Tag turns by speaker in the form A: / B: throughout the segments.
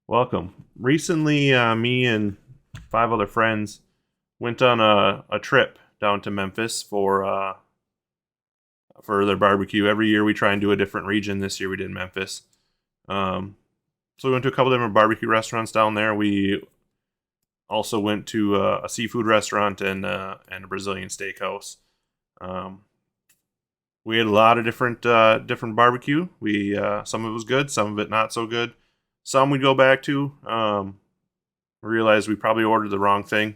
A: Welcome. Recently, me and five other friends went on a trip down to Memphis for their barbecue. Every year we try and do a different region. This year we did Memphis. Um, so we went to a couple different barbecue restaurants down there. We also went to a seafood restaurant and a Brazilian steakhouse. Um, we had a lot of different barbecue. We some of it was good, some of it not so good. Some we'd go back to. We realized we probably ordered the wrong thing,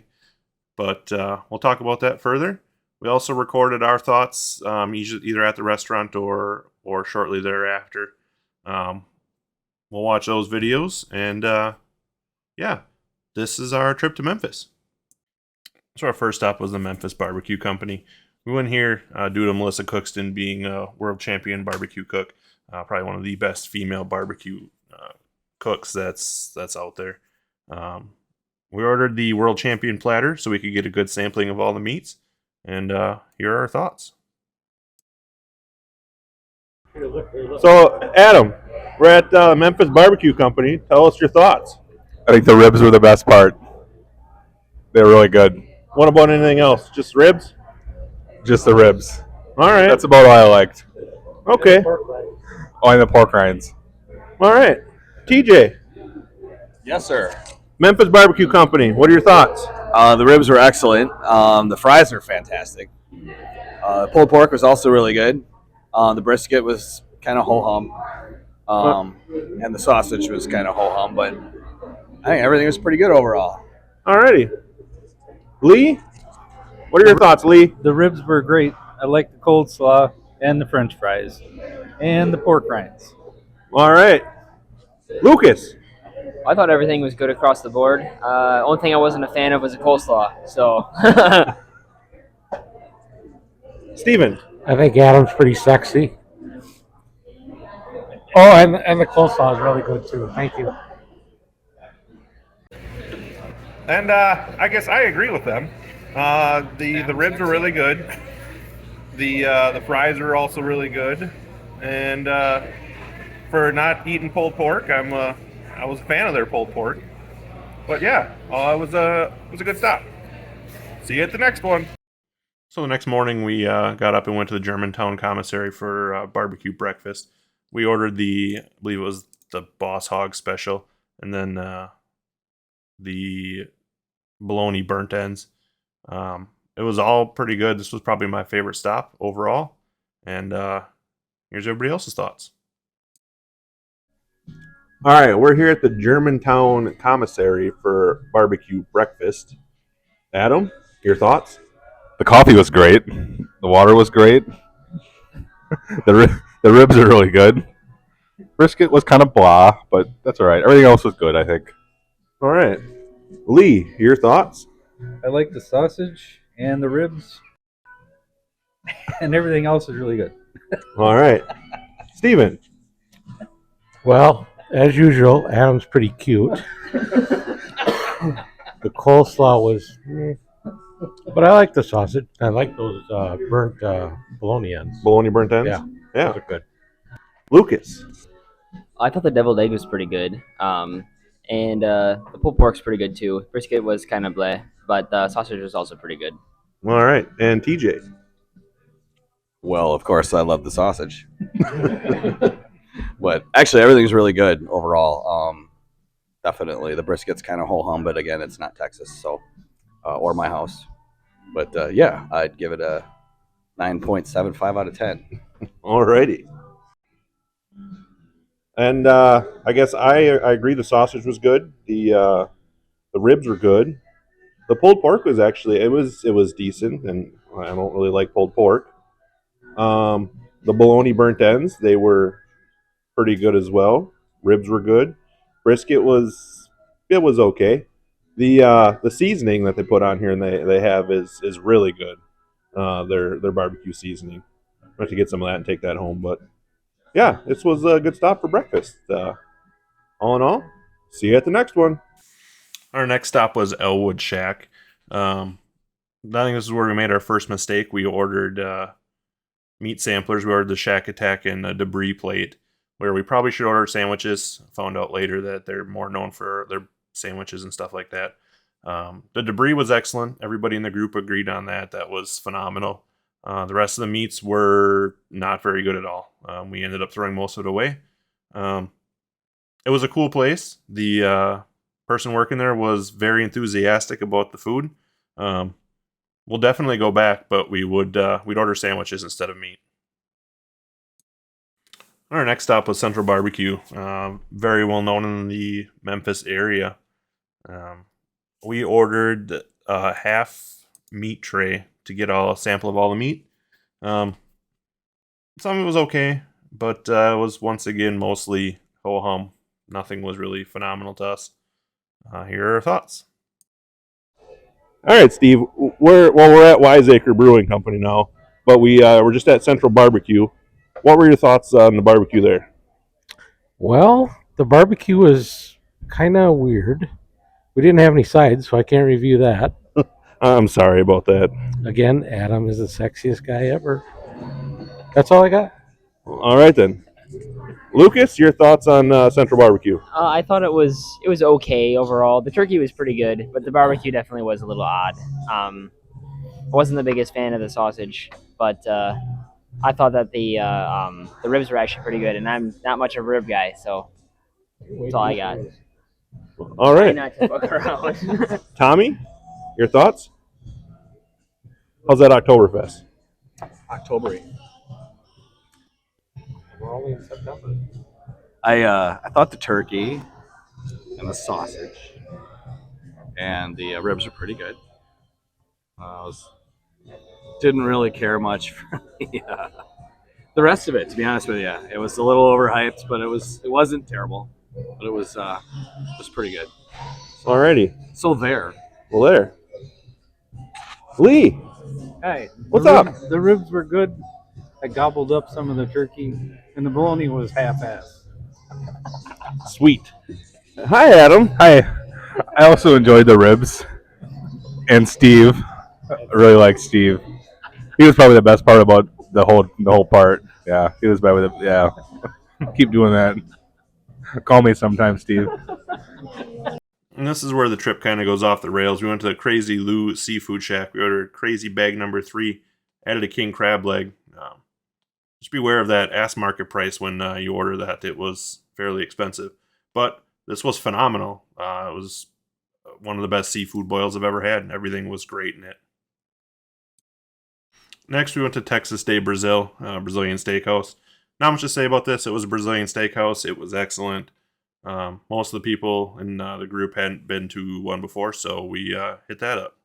A: but we'll talk about that further. We also recorded our thoughts either at the restaurant or shortly thereafter. Um, we'll watch those videos, and yeah, this is our trip to Memphis. So our first stop was the Memphis BBQ Company. We went here due to Melissa Cookston being a world champion barbecue cook, probably one of the best female barbecue cooks that's out there. We ordered the world champion platter so we could get a good sampling of all the meats, and here are our thoughts. So, Adam, we're at Memphis Barbecue Company. Tell us your thoughts.
B: I think the ribs were the best part. They're really good.
A: What about anything else? Just ribs?
B: Just the ribs.
A: All right.
B: That's about all I liked.
A: Okay.
B: Oh, and the pork rinds.
A: All right. TJ,
C: Yes, sir.
A: Memphis Barbecue Company. What are your thoughts?
C: The ribs were excellent. The fries are fantastic. Pulled pork was also really good. The brisket was kind of ho hum, and the sausage was kind of ho hum. But I think everything was pretty good overall.
A: All righty. Lee, what are your thoughts, Lee?
D: The ribs were great. I like the coleslaw and the French fries and the pork rinds.
A: All right. Lucas.
E: I thought everything was good across the board. Only thing I wasn't a fan of was the coleslaw. So,
A: Steven.
F: I think Adam's pretty sexy. Oh, and the coleslaw is really good too. Thank you.
A: And I guess I agree with them. The ribs are really good. The fries are also really good. And for not eating pulled pork, I was a fan of their pulled pork. But yeah, it was a good stop. See you at the next one. So the next morning we got up and went to the Germantown commissary for barbecue breakfast. We ordered I believe it was the Boss Hog special, and then the bologna burnt ends. It was all pretty good. This was probably my favorite stop overall. And here's everybody else's thoughts. All right, we're here at the Germantown commissary for barbecue breakfast. Adam, your thoughts?
B: The coffee was great. The water was great. The ribs are really good. Brisket was kind of blah, but that's all right. Everything else was good, I think.
A: All right. Lee, your thoughts?
D: I like the sausage and the ribs, and everything else is really good.
A: All right. Steven.
F: Well, as usual, Adam's pretty cute. The coleslaw was, but I like the sausage. I like those burnt bologna ends.
A: Bologna burnt ends?
F: Yeah.
A: Yeah.
F: Those are good.
A: Lucas.
E: I thought the deviled egg was pretty good. And the pulled pork's pretty good too. Brisket was kind of bleh, but the sausage was also pretty good.
A: All right. And TJ.
C: Well, of course, I love the sausage. But actually, everything's really good overall. Definitely, the brisket's kind of ho hum, but again, it's not Texas, so or my house. But yeah, I'd give it a 9.75 out of 10.
A: All righty. And I guess I agree. The sausage was good. The ribs were good. The pulled pork was actually it was decent, and I don't really like pulled pork. The bologna burnt ends, they were pretty good as well. Ribs were good. Brisket was okay. The seasoning that they put on here and they have is really good. Their barbecue seasoning. I have to get some of that and take that home, but yeah, this was a good stop for breakfast. All in all, see you at the next one. Our next stop was Elwood Shack. I think this is where we made our first mistake. We ordered meat samplers. We ordered the Shack Attack and a debris plate. where we probably should order sandwiches. Found out later that they're more known for their sandwiches and stuff like that. The debris was excellent. Everybody in the group agreed on that. That was phenomenal. The rest of the meats were not very good at all. We ended up throwing most of it away. It was a cool place. The person working there was very enthusiastic about the food. We'll definitely go back, but we'd order sandwiches instead of meat. Our next stop was Central Barbecue, very well known in the Memphis area. We ordered a half meat tray to get a sample of all the meat. Some of it was okay, but it was once again mostly ho-hum. Nothing was really phenomenal to us. Here are our thoughts.
G: All right, Steve. We're at Wiseacre Brewing Company now, but we're just at Central Barbecue. What were your thoughts on the barbecue there?
F: Well, the barbecue was kind of weird. We didn't have any sides, so I can't review that.
G: I'm sorry about that.
F: Again, Adam is the sexiest guy ever. That's all I got.
G: All right then, Lucas, your thoughts on Central Barbecue?
E: I thought it was okay overall. The turkey was pretty good, but the barbecue definitely was a little odd. I wasn't the biggest fan of the sausage, but I thought that the ribs were actually pretty good, and I'm not much of a rib guy, so that's all I got.
G: All
E: Try
G: right,
E: not to fuck around.
G: Tommy, your thoughts? How's that Oktoberfest?
C: October 8th.
F: We're only in September.
C: I thought the turkey and the sausage and the ribs are pretty good. Didn't really care much for the rest of it, to be honest with you. It was a little overhyped, but it wasn't terrible. But it was pretty good.
G: Alrighty.
C: So there.
G: Well, there. Lee,
D: Hey,
G: What's up?
D: The ribs were good. I gobbled up some of the turkey, and the bologna was half-assed.
G: sweet. Hi, Adam.
B: Hi. I also enjoyed the ribs. And Steve. I really like Steve. He was probably the best part about the whole part. Yeah, he was better with it. Yeah. Keep doing that. Call me sometime, Steve.
A: And this is where the trip kind of goes off the rails. We went to the Crazy Lou Seafood Shack. We ordered crazy bag number 3, added a king crab leg. Just beware of that ass market price when you order that. It was fairly expensive. But this was phenomenal. It was one of the best seafood boils I've ever had, and everything was great in it. Next, we went to Texas Day Brazil, Brazilian Steakhouse. Not much to say about this. It was a Brazilian steakhouse. It was excellent. Most of the people in the group hadn't been to one before, so we hit that up.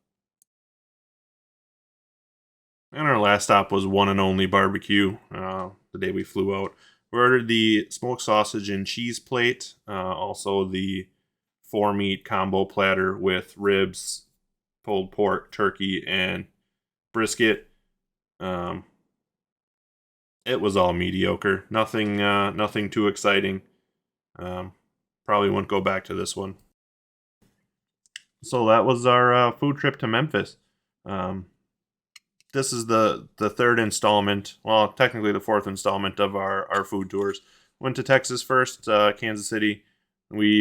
A: And our last stop was One and Only Barbecue, the day we flew out. We ordered the smoked sausage and cheese plate, also the 4-meat combo platter with ribs, pulled pork, turkey, and brisket. It was all mediocre. Nothing too exciting. Probably wouldn't go back to this one. So that was our food trip to Memphis. This is the third installment, well, technically the fourth installment of our food tours. Went to Texas first, Kansas City. We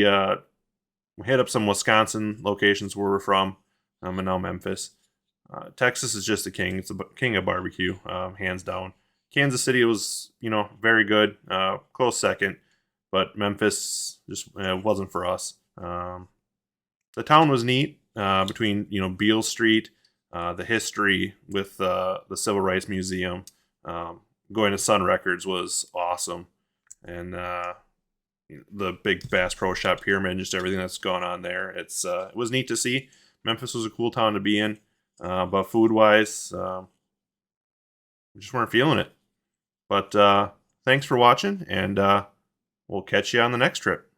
A: hit up some Wisconsin locations where we're from, and now Memphis. Texas is just the king. It's the king of barbecue, hands down. Kansas City was, very good, close second, but Memphis just wasn't for us. The town was neat, between, Beale Street, the history with the Civil Rights Museum. Going to Sun Records was awesome. And the big Bass Pro Shop Pyramid, just everything that's going on there. It was neat to see. Memphis was a cool town to be in. But food-wise, we just weren't feeling it. But thanks for watching, and we'll catch you on the next trip.